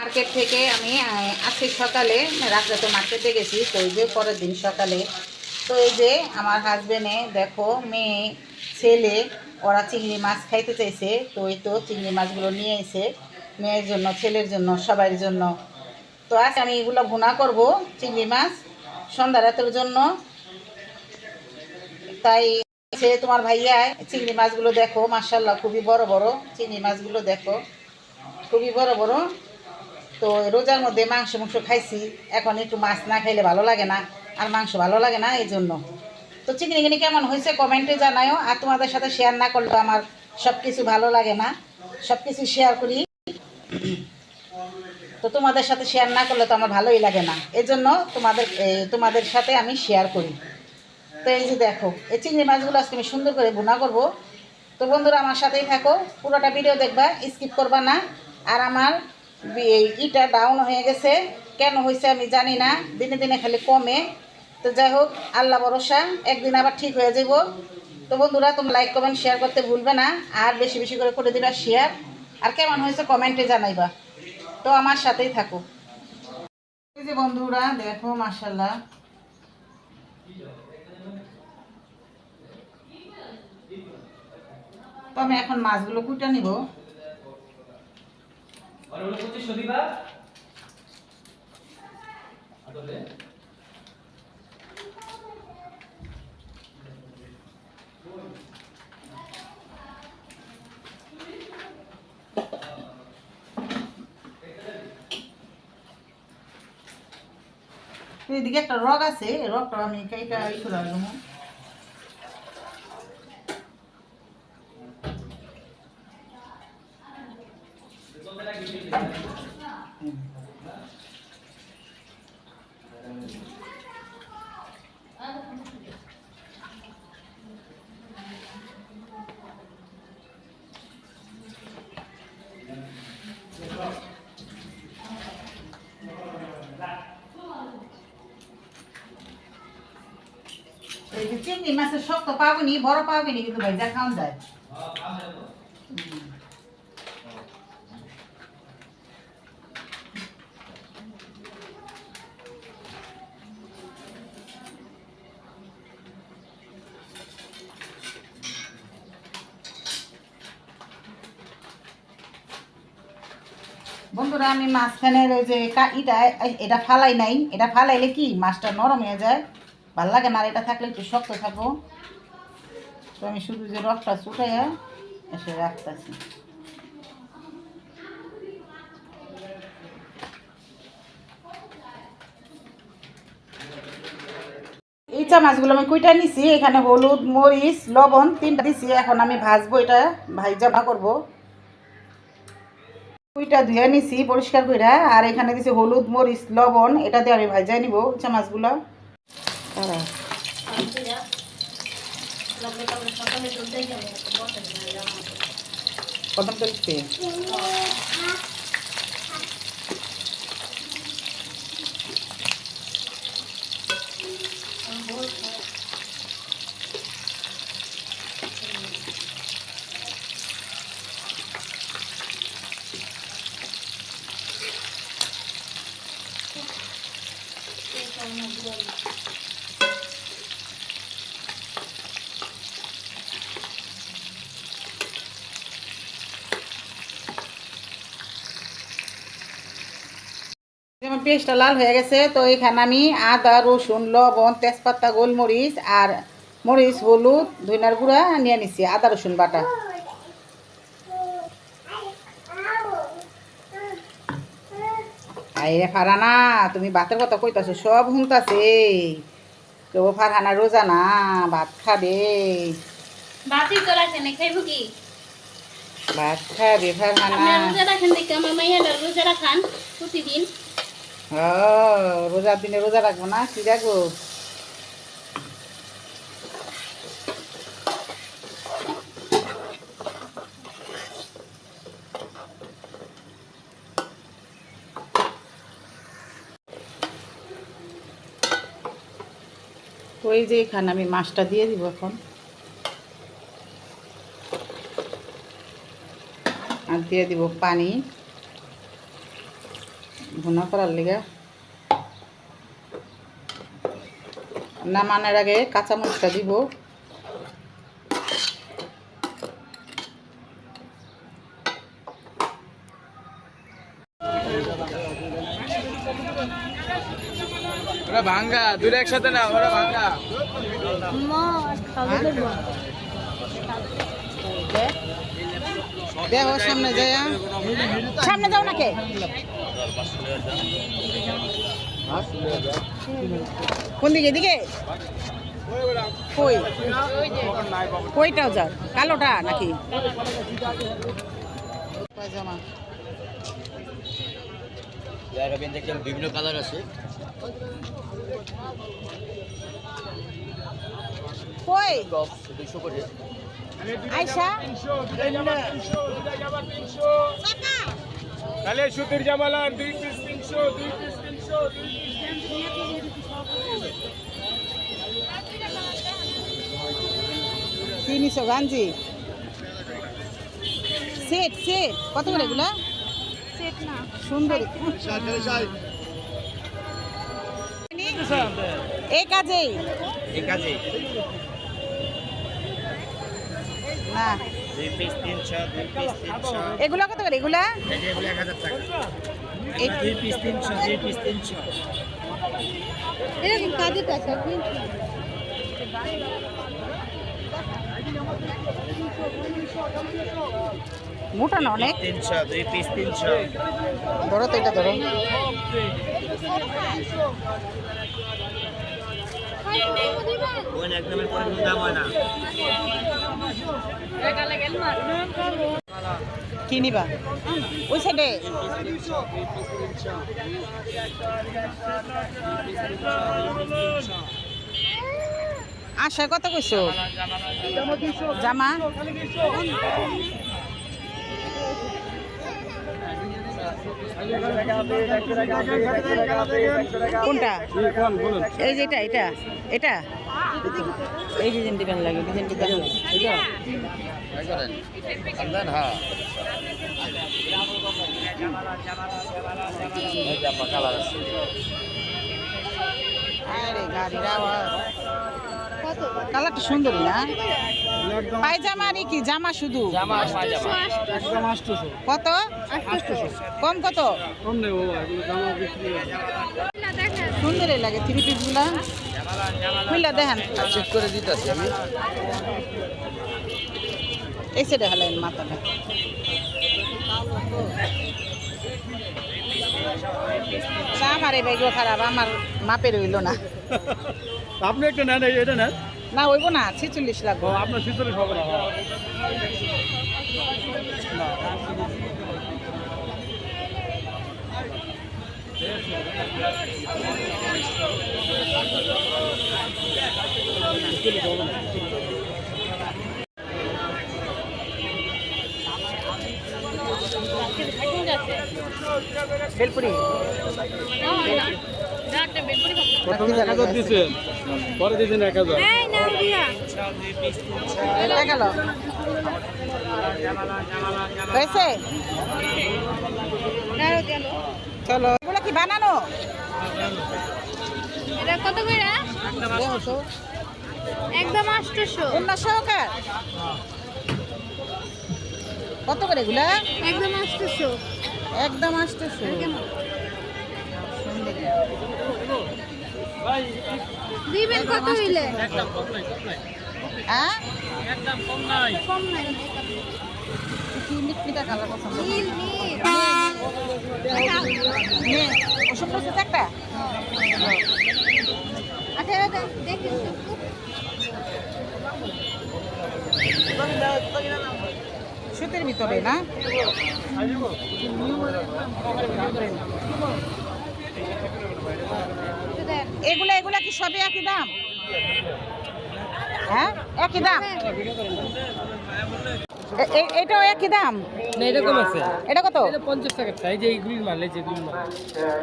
Market থেকে আমি আজকে সকালে রাত্রে তো মার্কেটে গেছি, তো ওই যে পরের দিন সকালে তো এই যে আমার হাজবেন্ডে দেখো মেয়ে ছেলে ওরা চিংড়ি মাছ খাইতে চাইছে, তো এই তো চিংড়ি মাছগুলো নিয়ে এসে মেয়ের জন্য ছেলের জন্য সবার জন্য। তো আজ আমি এগুলো ভুনা করব চিংড়ি মাছ সন্ধ্যা রাতের জন্য। তাই সে তোমার ভাইয়া চিংড়ি মাছগুলো দেখো মাশাআল্লাহ খুবই বড় বড় চিংড়ি মাছগুলো দেখো খুবই বড় বড়। তো রোজার মধ্যে মাংস খাইছি, এখন একটু মাছ না খাইলে ভালো লাগে না, আর মাংস ভালো লাগে না, এই জন্য। তো চিংড়িগুলি কেমন হয়েছে কমেন্টে জানাও, আর তোমাদের সাথে শেয়ার না করলে আমার সব কিছু ভালো লাগে না, সব কিছু শেয়ার করি। তো তোমাদের সাথে শেয়ার না করলে তো আমার ভালোই লাগে না, এজন্য তোমাদের সাথে আমি শেয়ার করি। তো এই যে দেখো এই চিংড়ি মাছগুলো আজকে আমি সুন্দর করে ভুনা করব। তো বন্ধুরা আমার সাথেই থাকো, পুরোটা ভিডিও দেখবা, স্কিপ করবা না। আর আমার ইটা ডাউন হয়ে গেছে, কেন হয়েছে আমি জানি না, দিনে দিনে খালি কমে। তো যাই হোক আল্লাহ ভরসা, একদিন আবার ঠিক হয়ে যাব। তো বন্ধুরা তুমি লাইক কমেন্ট শেয়ার করতে ভুলবে না, আর বেশি বেশি করে দিবা শেয়ার, আর কেমন হয়েছে কমেন্টে জানাইবা। তো আমার সাথেই থাকো। এই যে বন্ধুরা দেখো মাশাআল্লাহ তো আমি এখন মাছগুলো কুটা নিব। এদিকে একটা রগ আছে, রগটা আমি কাইটা করে দেবো। এই যে চিংড়ি মাছের শক্ত পাবনি বড় পাবনি কিন্তু ভাইজা খাওয়া যায়। বন্ধুরা আমি মাঝখানের ওই যে এটা ফালাই নাই, এটা ফালাইলে কি মাছটা নরম হয়ে যায়, ভাল লাগে না, আর এটা থাকলে একটু শক্ত থাকবো। তো আমি শুধু যে রসটা শুকাইয়া এসে রাখতেছি। এই চামচগুলো আমি কুইটা নিছি, এখানে হলুদ মরিচ লবণ 3টা দিছি, এখন আমি ভাজবো, এটা ভাইজা করবো। কুইটা ধুয়ে নিছি পরিষ্কার কইরা, আর এখানে দিছি হলুদ মরিচ লবণ, এটা দিয়ে আমি ভাজা নিব চামচগুলো। প্রথম চলছে যেমন পেস্টটা লাল হয়ে গেছে, তো এখানে আমি আদা রসুন লবণ তেজপাতা গোলমরিচ আর মরিচ হলুদ ধনিয়ার গুঁড়া নিয়ে নিছি, আদা রসুন বাটা। আইরে ফারানা তুমি ভাতের কথা কইতাছো, সব হুনতাছে। কেউ ফারহানা রোজা না, ভাত খাবে, ভাতই তো রাখেন খাইব কি, ভাত খাবে ফারহানা। রোজা রাখেন দেখে আমার মাইয়াটা রোজা রাখান প্রতিদিন। রোজার দিনে রোজা রাখবো না, কি রাখবো? ওই যে এখানে আমি মাছটা দিয়ে দিব এখন, আর দিয়ে দিব পানি। ভুনা করার লিগা নামানোর আগে কাঁচামরিচটা দিব। ওরা ভাঙ্গা দুটো একসাথে না, ওরা ভাঙ্গা। দেখো সামনে যাই, সামনে যাও নাকি? কোন দিকে? এদিকে কই? কইটাও যাও, কালোটা নাকি? পায়জামা বিভিন্ন কালার আছে। কই 200 করে। আয়শা তাহলে সুতির জামালার 2 পিস 300, 2 পিস 300, 2 পিস 300। কি নিছো? গাঞ্জি সেট সেট কত করে এগুলা? সেট না সুন্দর এই কাজেই এই কাজে না 2 পিস 300, 2 পিস 300। এগুলা কত করে? এগুলা এগুলো 1000 টাকা। এই 2 পিস 300, 2 পিস 300। এরকম কাজে টাকা মোটা না অনেক। 300, 2 পিস 300। ধরো তো, এটা ধরো। ওই একদমের পরে কোনো দাম হয় না। কি নিবা? ওই সাইডে আশা কত কইছো? জামা কোনটা? এই যে এটা এটা এটা এই ডিজাইন দিবেন লাগে, ডিজাইন দিবেন হ্যাঁ কালার আছে। আরে গাড়ির আওয়াজ। কালারটা সুন্দরী না? পায়জামা আর কি জামা? শুধু জামা আর পায়জামা একদম 800। কত? 800। কম কত? কম নেই বাবা, এগুলো জামা বিক্রি হয়। সুন্দরই লাগে থ্রি পিস গুলা। খুললা দেখেন, চেক করে দিতেছি আমি। এই সাইডে হালেন মাথাটা। আমার এই ব্যাগও খারাপ, আমার মাপের হইল না। আপনি একটা নেন, এটা নেন। না হইব না, 46 লাগবে। ও, আপনার 46 হবে না। বেলপুরি প্রথমে 1000 দিয়েছেন, পরে দিয়েছেন 1000। গেল হয়েছে। চলো, এগুলো কি বানানো? এটা কত করে? দেখো তো, একদম 800। অন্য সহকার কত করে এগুলা? একদম 800। একদম 800। দিবেন কত হইলে? হ্যাঁ কম নাই। কি মিটমিটা কালার পছন্দ? নীল নীল। নে ওসব বলছে একটা। আচ্ছা দেখি সুতির ভিতরে না? এগুলা এগুলা কি সবই একই দাম? হ্যাঁ একই দাম? এটাও একই দাম? না এরকম আছে, এটা কত? এটা 50 টাকা। এই যে এইগুলির মাল, এই যে এগুলির মাল,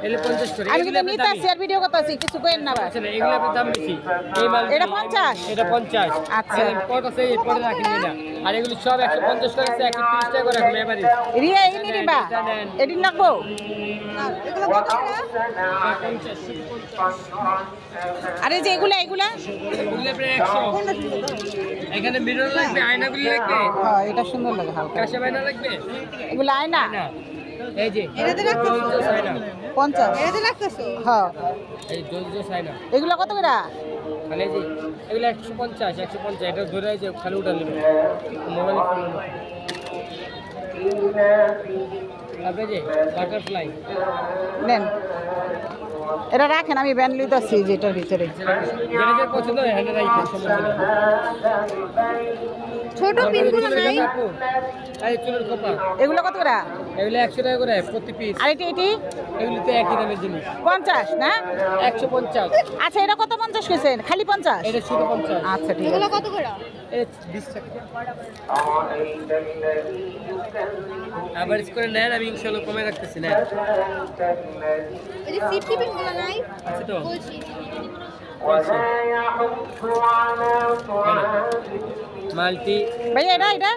এলে 50 করে। আমি কিন্তু নিতে আসছি আর ভিডিও করতে আসছি, কিছু করেন না বাস। আসলে এগুলোর দাম বেশি। এই মাল এটা 50? এটা 50। আচ্ছা। পট আছে, এই পটে রাখেন না। আর এগুলি সব 150 টাকা আছে, 130 টাকা করে রাখলে এবারে। রিয়া এই নিবা? এদিন লাগবো? এগুলো আরে যে এগুলা এগুলা এগুলো প্রায় 100 এখানে মিরর লাগবে আয়নাগুলো লাগবে হ্যাঁ এটা সুন্দর লাগে হালকা কাঁচা আয়না লাগবে এগুলো আয়না না এই যে এটাতে রাখতেছো? আয়না 50 এটাতে রাখতেছো? হ্যাঁ এই জোস আয়না এগুলো কত করে খালি এই যে এগুলো 150 এটা ধরে এই যে খালি উঠা নেবে মোবাইল ফোন তারপরে যে বাটারফ্লাই নেন এটা রাখেন আমি ব্যান্ড লিতেছি যেটার ভিতরে যেটা যে পছন্দ হয় এখানে রাখি সমস্যা নেই ছোট পিনগুলো নাই? এই চুলের খোপা এগুলো কত করে এগুলো 100 টাকা করে প্রতি পিস আর এটি এগুলো তো একই দামের জিনিস 50 না 150 আচ্ছা এটা কত 50 কইছেন খালি 50 এটা শুধু 50 আচ্ছা ঠিক এগুলো আছে কত করে? এটা 20 টাকা আভারেজ করে নেন আমি ইনশাআল্লাহ কমে রাখতেছি না এই যে সিটি পিনগুলো নাই? আছে তো বলছি। মাল্টি ভাইয়া এটা এটা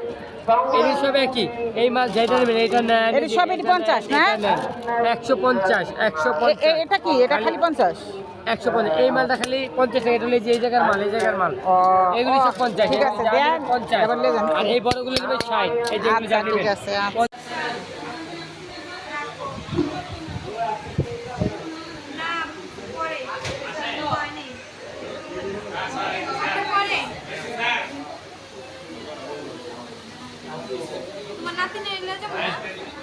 এই সব একই এই মাল যেটা নেবেন এটা নেন এটা সব এটি 50 না? 150 150 এটা কি এটা খালি 50 150 এই মালটা খালি 50 টাকা এটা হলো যে এই জায়গার মাল এই জায়গার মাল ও এগুলি সব 50 ঠিক আছে দেন 50 এবার নিয়ে যান আর এই বড়গুলো নেবে 60 এই যেগুলো আচ্ছা জানেন ঠিক আছে আচ্ছা। তোমার নাতিনের এগুলো যাবো না?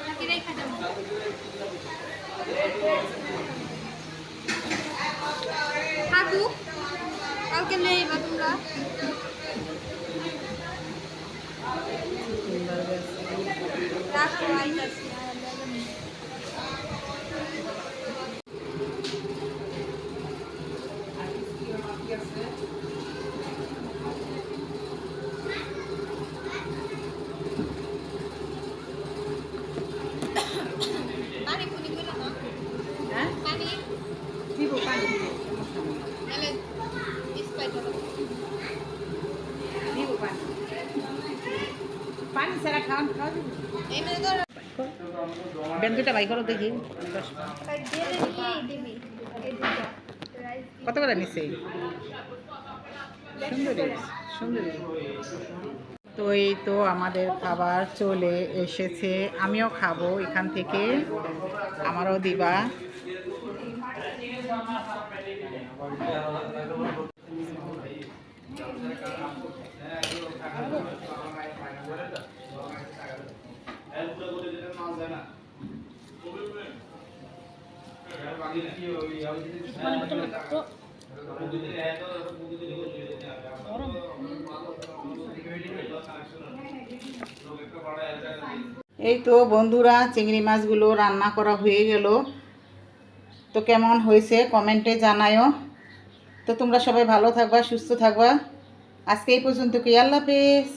নাকি রেখা যাবো? থাকুক, কালকে লইবা তোমরা। রাখো, আইতাছি। পানি পুনি দিলো না? হ্যাঁ পানি? দিব পানি নাহলে স্প্রাইট হবে। দিব পানি পানি ছাড়া খাওয়ান খাওয়া দিব এই মানে ধর, বেন্দুটা বাই করো দেখি তাই দিয়ে দিবি, এই দুটো। রাইস কত করে নিছে সুন্দরী সুন্দরী তো এই তো আমাদের খাবার চলে এসেছে আমিও খাবো এখান থেকে আমারও দিবা এই তো বন্ধুরা চিংড়ি মাছগুলো রান্না করা হয়ে গেল তো কেমন হয়েছে কমেন্টে জানায়ও তো তোমরা সবাই ভালো থাকবা সুস্থ থাকবা আজকে এই পর্যন্ত কি আল্লাহ হাফেজ।